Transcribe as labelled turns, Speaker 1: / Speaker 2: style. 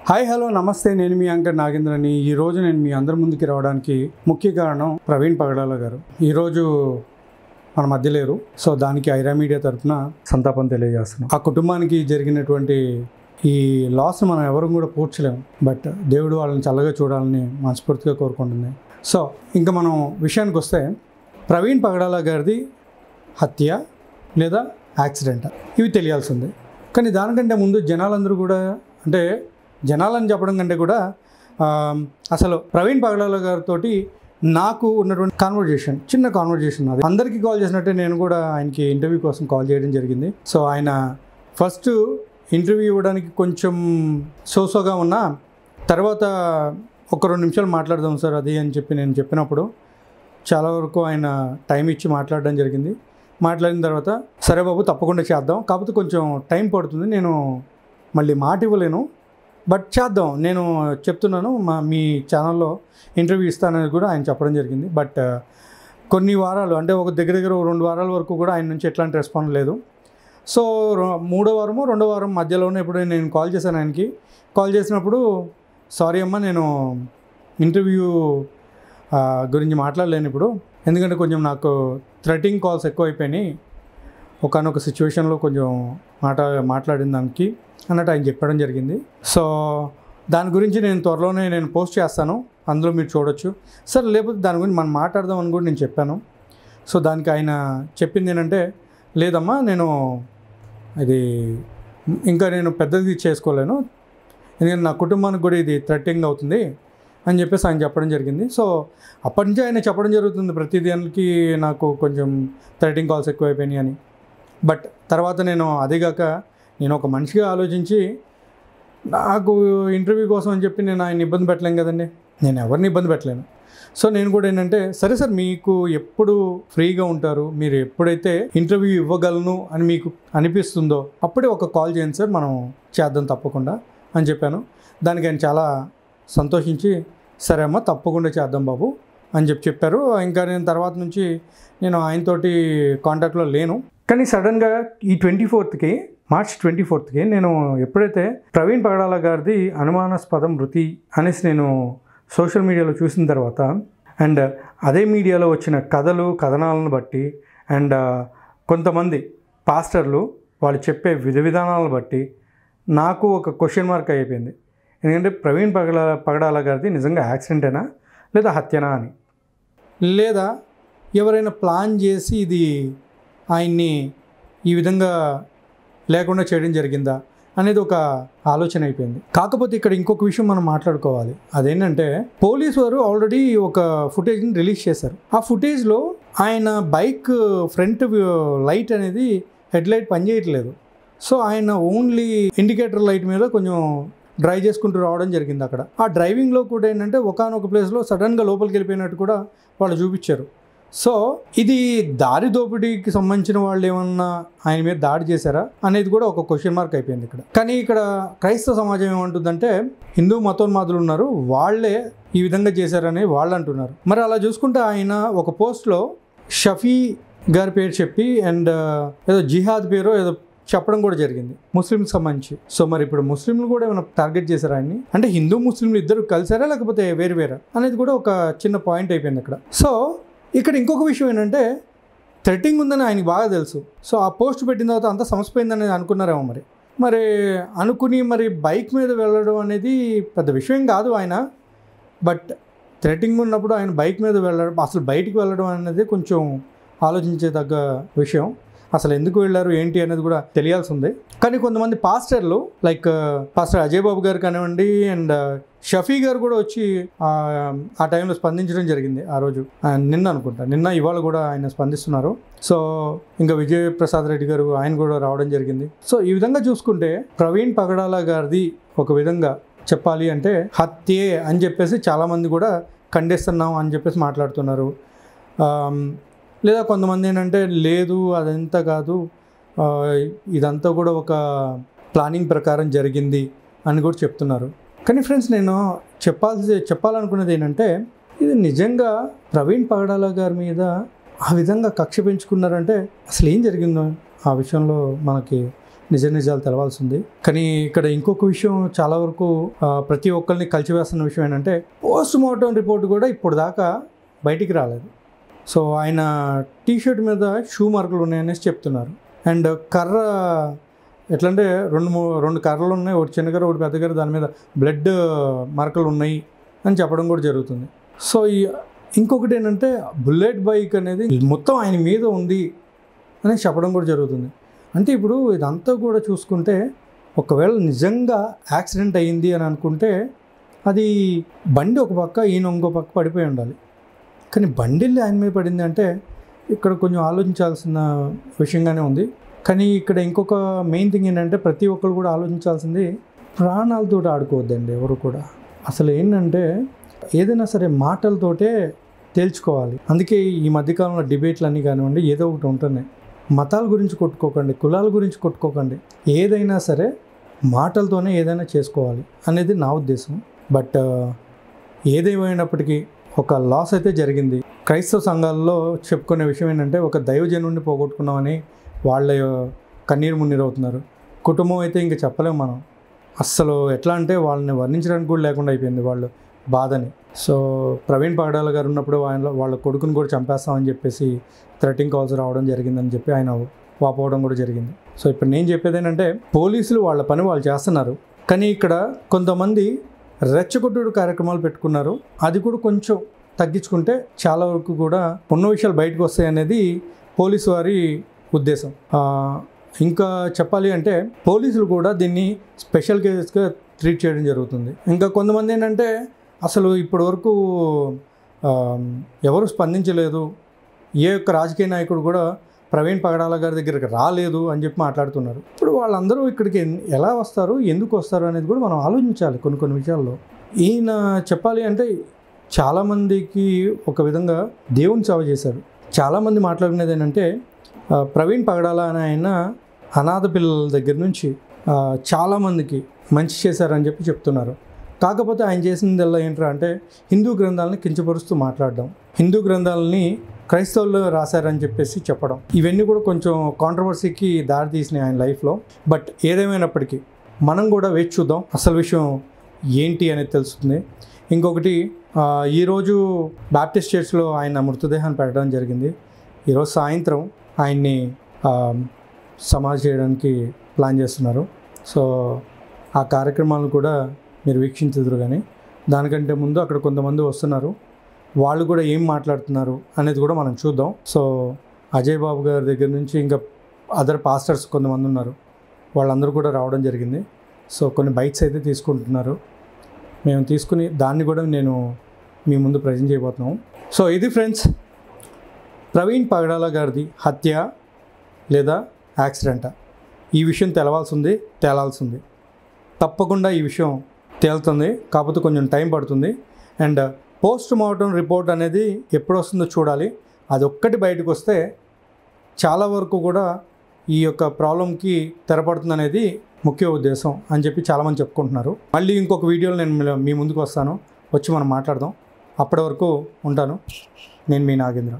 Speaker 1: Hi hello నమస్తే, నేను మీ anchor నాగేంద్రని. ఈరోజు నేను మీ అందరి ముందుకి రావడానికి ముఖ్య కారణం ప్రవీణ్ పగడాల గారు. ఈరోజు మన మధ్య లేరు. సో దానికి ఐరా మీడియా తరఫున సంతాపం తెలియజేస్తున్నాం. ఆ కుటుంబానికి జరిగినటువంటి ఈ లాస్ మనం ఎవరు కూడా పూడ్చలేము. బట్ దేవుడు వాళ్ళని చల్లగా చూడాలని మనస్ఫూర్తిగా కోరుకుంటుంది. సో ఇంకా మనం విషయానికి వస్తే, ప్రవీణ్ పగడాల గారిది హత్య లేదా యాక్సిడెంట్ ఇవి తెలియాల్సిందే. కానీ దానికంటే ముందు జనాలందరూ కూడా, అంటే జనాలని చెప్పడం కంటే కూడా అసలు ప్రవీణ్ పగడాల గారితో నాకు ఉన్నటువంటి చిన్న కాన్వర్జేషన్ అది అందరికీ కాల్ చేసినట్టే నేను కూడా ఆయనకి ఇంటర్వ్యూ కోసం కాల్ చేయడం జరిగింది. సో ఆయన ఫస్ట్ ఇంటర్వ్యూ ఇవ్వడానికి కొంచెం సోసోగా ఉన్నా, తర్వాత ఒక 2 నిమిషాలు మాట్లాడదాం సార్ అది అని చెప్పి నేను చెప్పినప్పుడు చాలా వరకు ఆయన టైం ఇచ్చి మాట్లాడడం జరిగింది. మాట్లాడిన తర్వాత సరే బాబు తప్పకుండా చేద్దాం, కాకపోతే కొంచెం టైం పడుతుంది, నేను మళ్ళీ మాట ఇవ్వలేను, బట్ చేద్దాం, నేను చెప్తున్నాను మీ ఛానల్లో ఇంటర్వ్యూ ఇస్తానని కూడా ఆయన చెప్పడం జరిగింది. బట్ కొన్ని వారాలు, అంటే ఒక దగ్గర 2 వారాల వరకు కూడా ఆయన నుంచి ఎట్లాంటి రెస్పాన్స్ లేదు. సో 3వ వారము 2వ వారం మధ్యలోనే ఎప్పుడైనా నేను కాల్ చేశాను ఆయనకి. కాల్ చేసినప్పుడు సారీ అమ్మ, నేను ఇంటర్వ్యూ గురించి మాట్లాడలేను ఇప్పుడు, ఎందుకంటే కొంచెం నాకు థ్రెటింగ్ కాల్స్ ఎక్కువైపోయినాయి ఒకనొక సిచ్యువేషన్లో, కొంచెం మాట్లాడిన దానికి అన్నట్టు ఆయన చెప్పడం జరిగింది. సో దాని గురించి నేను త్వరలోనే పోస్ట్ చేస్తాను, అందులో మీరు చూడొచ్చు సార్, లేకపోతే దాని గురించి మనం మాట్లాడదాం అని కూడా నేను చెప్పాను. సో దానికి ఆయన చెప్పింది ఏంటంటే, లేదమ్మా నేను ఇది ఇంకా నేను పెద్దది చేసుకోలేను, ఎందుకంటే నా కుటుంబానికి కూడా ఇది థ్రెటింగ్ అవుతుంది అని చెప్పేసి ఆయన చెప్పడం జరిగింది. సో అప్పటి నుంచి ఆయన చెప్పడం జరుగుతుంది ప్రతి దానికి నాకు కొంచెం థ్రెటింగ్ కాల్స్ ఎక్కువైపోయినాయి అని. బట్ తర్వాత అదేగాక నేను ఒక మనిషిగా ఆలోచించి, నాకు ఇంటర్వ్యూ కోసం అని చెప్పి నేను ఆయన ఇబ్బంది పెట్టలేను కదండి, నేను ఎవరిని ఇబ్బంది పెట్టలేను. సో నేను కూడా ఏంటంటే, సరే సార్ మీకు ఎప్పుడు ఫ్రీగా ఉంటారు, మీరు ఎప్పుడైతే ఇంటర్వ్యూ ఇవ్వగలను అని మీకు అనిపిస్తుందో అప్పుడే ఒక కాల్ చేయండి సార్, మనం చేద్దాం తప్పకుండా అని చెప్పాను. దానికి ఆయన చాలా సంతోషించి సరే అమ్మ తప్పకుండా చేద్దాం బాబు అని చెప్పారు. ఇంకా నేను తర్వాత నుంచి నేను ఆయనతోటి కాంటాక్ట్లో లేను. కానీ సడన్గా ఈ మార్చ్ 24కి నేను ఎప్పుడైతే ప్రవీణ్ పగడాల గారిది అనుమానాస్పద మృతి అనేసి నేను సోషల్ మీడియాలో చూసిన తర్వాత, అండ్ అదే మీడియాలో వచ్చిన కథనాలను బట్టి, అండ్ కొంతమంది పాస్టర్లు వాళ్ళు చెప్పే విధానాలను బట్టి నాకు ఒక క్వశ్చన్ మార్క్ అయిపోయింది. ఎందుకంటే ప్రవీణ్ పగడాల గారిది నిజంగా యాక్సిడెంటేనా లేదా హత్యనా అని, లేదా ఎవరైనా ప్లాన్ చేసి ఇది ఆయన్ని ఈ విధంగా లేకుండా చేయడం జరిగిందా అనేది ఒక ఆలోచన అయిపోయింది. కాకపోతే ఇక్కడ ఇంకొక విషయం మనం మాట్లాడుకోవాలి. అదేంటంటే, పోలీసు వారు ఆల్రెడీ ఒక ఫుటేజ్ని రిలీజ్ చేశారు. ఆ ఫుటేజ్లో ఆయన బైక్ ఫ్రంట్ లైట్ అనేది హెడ్ లైట్ పనిచేయట్లేదు. సో ఆయన ఓన్లీ ఇండికేటర్ లైట్ మీద కొంచెం డ్రైవ్ చేసుకుంటూ రావడం జరిగింది. అక్కడ ఆ డ్రైవింగ్లో కూడా ఏంటంటే ఒకానొక ప్లేస్లో సడన్గా లోపలికి వెళ్ళిపోయినట్టు కూడా వాళ్ళు చూపించారు. సో ఇది దారి దోపిడీకి సంబంధించిన వాళ్ళు ఏమన్నా ఆయన మీద దాడి చేశారా అనేది కూడా ఒక క్వశ్చన్ మార్క్ అయిపోయింది ఇక్కడ. కానీ ఇక్కడ క్రైస్తవ సమాజం ఏమంటుందంటే, హిందూ మతోన్మాదులు ఉన్నారు, వాళ్ళే ఈ విధంగా చేశారని వాళ్ళు అంటున్నారు. మరి అలా చూసుకుంటే ఆయన ఒక పోస్ట్లో షఫీ గారి పేరు చెప్పి, అండ్ ఏదో జిహాద్ పేరు ఏదో చెప్పడం కూడా జరిగింది ముస్లింకి సంబంధించి. సో మరి ఇప్పుడు ముస్లింలు కూడా ఏమైనా టార్గెట్ చేశారా ఆయన్ని, అంటే హిందూ ముస్లింలు ఇద్దరు కలిసారా లేకపోతే వేరు అనేది కూడా ఒక చిన్న పాయింట్ అయిపోయింది అక్కడ. సో ఇక్కడ ఇంకొక విషయం ఏంటంటే, థ్రెటింగ్ ఉందని ఆయనకి బాగా తెలుసు. సో ఆ పోస్ట్ పెట్టిన తర్వాత అంతా సమస్యపోయిందని అనుకున్నారేమో. మరి అనుకుని బైక్ మీద వెళ్ళడం అనేది పెద్ద విషయం కాదు ఆయన, బట్ థ్రెటింగ్ ఉన్నప్పుడు ఆయన బైక్ మీద వెళ్ళడం, అసలు బయటికి వెళ్ళడం అనేది కొంచెం ఆలోచించేదగ్గ విషయం. అసలు ఎందుకు వెళ్ళారు ఏంటి అనేది కూడా తెలియాల్సి ఉంది. కానీ కొంతమంది పాస్టర్లు లైక్ పాస్టర్ అజయ్ బాబు గారు కానివ్వండి, అండ్ షఫీ గారు కూడా వచ్చి ఆ టైంలో స్పందించడం జరిగింది. ఆ రోజు నిన్న ఇవాళ కూడా ఆయన స్పందిస్తున్నారు. సో ఇంకా విజయ్ ప్రసాద్ రెడ్డి గారు ఆయన కూడా రావడం జరిగింది. సో ఈ విధంగా చూసుకుంటే ప్రవీణ్ పగడాల గారిది ఒక విధంగా చెప్పాలి అంటే హత్యే అని చెప్పేసి చాలామంది కూడా ఖండిస్తున్నాం అని చెప్పేసి మాట్లాడుతున్నారు. లేదా కొంతమంది ఏంటంటే, లేదు అదంతా కాదు, ఇదంతా కూడా ఒక ప్లానింగ్ ప్రకారం జరిగింది అని కూడా చెప్తున్నారు. కానీ ఫ్రెండ్స్, నేను చెప్పాలనుకున్నది ఏంటంటే, ఇది నిజంగా ప్రవీణ్ పగడాల గారి మీద ఆ విధంగా కక్ష పెంచుకున్నారంటే అసలు ఏం జరిగిందో ఆ విషయంలో మనకి నిజాలు తెలవాల్సింది. కానీ ఇక్కడ ఇంకొక విషయం చాలా వరకు ప్రతి ఒక్కరిని కలిచివేస్తున్న విషయం ఏంటంటే పోస్ట్ మార్టం రిపోర్ట్ కూడా ఇప్పుడు దాకా బయటికి రాలేదు. సో ఆయన టీషర్ట్ మీద షూ మార్కులు ఉన్నాయనేసి చెప్తున్నారు. అండ్ కర్ర ఎట్లంటే రెండు కర్రలు ఉన్నాయి, ఒకటి చిన్న కర్ర ఒకటి పెద్ద కర్ర, దాని మీద బ్లడ్ మార్కులు ఉన్నాయి అని చెప్పడం కూడా జరుగుతుంది. సో ఇంకొకటి ఏంటంటే బుల్లెట్ బైక్ అనేది మొత్తం ఆయన మీద ఉంది అని చెప్పడం కూడా జరుగుతుంది. అంటే ఇప్పుడు ఇదంతా కూడా చూసుకుంటే ఒకవేళ నిజంగా యాక్సిడెంట్ అయ్యింది అని అనుకుంటే అది బండి ఒక పక్క ఈయన ఇంకో పక్క పడిపోయి ఉండాలి. కానీ బండి ఆయన మీద పడింది అంటే ఇక్కడ కొంచెం ఆలోచించాల్సిన విషయంగానే ఉంది. కానీ ఇక్కడ ఇంకొక మెయిన్ థింగ్ ఏంటంటే ప్రతి ఒక్కరు కూడా ఆలోచించాల్సింది ప్రాణాలతో ఆడుకోవద్దండి ఎవరు కూడా. అసలు ఏంటంటే ఏదైనా సరే మాటలతోటే తేల్చుకోవాలి. అందుకే ఈ మధ్యకాలంలో డిబేట్లు అన్నీ కానివ్వండి ఏదో ఒకటి ఉంటున్నాయి. మతాల గురించి కొట్టుకోకండి, కులాల గురించి కొట్టుకోకండి, ఏదైనా సరే మాటలతోనే ఏదైనా చేసుకోవాలి అనేది నా ఉద్దేశం. బట్ ఏదేమైనప్పటికీ ఒక లాస్ అయితే జరిగింది. క్రైస్తవ సంఘాల్లో చెప్పుకునే విషయం ఏంటంటే ఒక దైవజనుడిని పోగొట్టుకున్నామని వాళ్ళ కన్నీరు మున్నీరు అవుతున్నారు. కుటుంబం అయితే ఇంకా చెప్పలేము మనం. అస్సలు ఎట్లా అంటే వాళ్ళని వర్ణించడానికి కూడా లేకుండా అయిపోయింది వాళ్ళు బాధని. సో ప్రవీణ్ పగడాల గారు ఉన్నప్పుడు వాళ్ళ కొడుకుని కూడా చంపేస్తామని చెప్పేసి థ్రెటింగ్ కాల్స్ రావడం జరిగిందని చెప్పి ఆయన వాపోవడం కూడా జరిగింది. సో ఇప్పుడు నేను చెప్పేది ఏంటంటే పోలీసులు వాళ్ళ పని వాళ్ళు చేస్తున్నారు. కానీ ఇక్కడ కొంతమంది రెచ్చగొట్టుడు కార్యక్రమాలు పెట్టుకున్నారు. అది కూడా కొంచెం తగ్గించుకుంటే చాలా వరకు కూడా ఉన్న విషయాలు బయటకు వస్తాయి అనేది పోలీసు వారి ఉద్దేశం. ఇంకా చెప్పాలి అంటే పోలీసులు కూడా దీన్ని స్పెషల్ కేసెస్గా ట్రీట్ చేయడం జరుగుతుంది. ఇంకా కొంతమంది ఏంటంటే అసలు ఇప్పటి వరకు ఎవరు స్పందించలేదు, ఏ ఒక్క రాజకీయ నాయకుడు కూడా ప్రవీణ్ పగడాల గారి దగ్గరికి రాలేదు అని చెప్పి మాట్లాడుతున్నారు. ఇప్పుడు వాళ్ళందరూ ఇక్కడికి ఎలా వస్తారు, ఎందుకు వస్తారు అనేది కూడా మనం ఆలోచించాలి కొన్ని విషయాల్లో. ఈయన చెప్పాలి అంటే చాలామందికి ఒక విధంగా దేవుని సేవ చేశారు. చాలామంది మాట్లాడుకునేది ఏంటంటే ప్రవీణ్ పగడాల అని ఆయన అనాథ పిల్లల దగ్గర నుంచి చాలామందికి మంచి చేశారని చెప్పి చెప్తున్నారు. కాకపోతే ఆయన చేసిందల్లా ఏంట్రా అంటే హిందూ గ్రంథాలని కించపరుస్తూ మాట్లాడడం, హిందూ గ్రంథాలని క్రైస్తవులు రాశారని చెప్పేసి చెప్పడం, ఇవన్నీ కూడా కొంచెం కాంట్రవర్సీకి దారితీసినాయి ఆయన లైఫ్లో. బట్ ఏదేమైనప్పటికీ మనం కూడా వేచి చూద్దాం, అసలు విషయం ఏంటి అనేది తెలుస్తుంది. ఇంకొకటి ఈరోజు బాప్టిస్ట్ చర్చ్లో ఆయన మృతదేహాన్ని పెట్టడం జరిగింది. ఈరోజు సాయంత్రం ఆయన్ని సమాధి చేయడానికి ప్లాన్ చేస్తున్నారు. సో ఆ కార్యక్రమాలను కూడా మీరు వీక్షించదురు. కానీ దానికంటే ముందు అక్కడ కొంతమంది వస్తున్నారు, వాళ్ళు కూడా ఏం మాట్లాడుతున్నారు అనేది కూడా మనం చూద్దాం. సో అజయ్ బాబు గారి దగ్గర నుంచి ఇంకా అదర్ పాస్టర్స్ కొంతమంది ఉన్నారు, వాళ్ళందరూ కూడా రావడం జరిగింది. సో కొన్ని బైట్స్ అయితే తీసుకుంటున్నారు, మేము తీసుకుని దాన్ని కూడా నేను మీ ముందు ప్రజెంట్ చేయబోతున్నాం. సో ఇది ఫ్రెండ్స్, ప్రవీణ్ పగడాల గారిది హత్య లేదా యాక్సిడెంటా, ఈ విషయం తేలాల్సింది. తప్పకుండా ఈ విషయం తేలుతుంది, కాకపోతే కొంచెం టైం పడుతుంది. అండ్ పోస్ట్ మార్టం రిపోర్ట్ అనేది ఎప్పుడు వస్తుందో చూడాలి. అది ఒక్కటి బయటకు వస్తే చాలా వరకు కూడా ఈ యొక్క ప్రాబ్లంకి తెరపడుతుంది అనేది ముఖ్య ఉద్దేశం అని చెప్పి చాలామంది చెప్పుకుంటున్నారు. మళ్ళీ ఇంకొక వీడియోలో నేను మీ ముందుకు వస్తాను, వచ్చి మనం మాట్లాడదాం. అప్పటి వరకు ఉంటాను. నేను మీ నాగేంద్ర.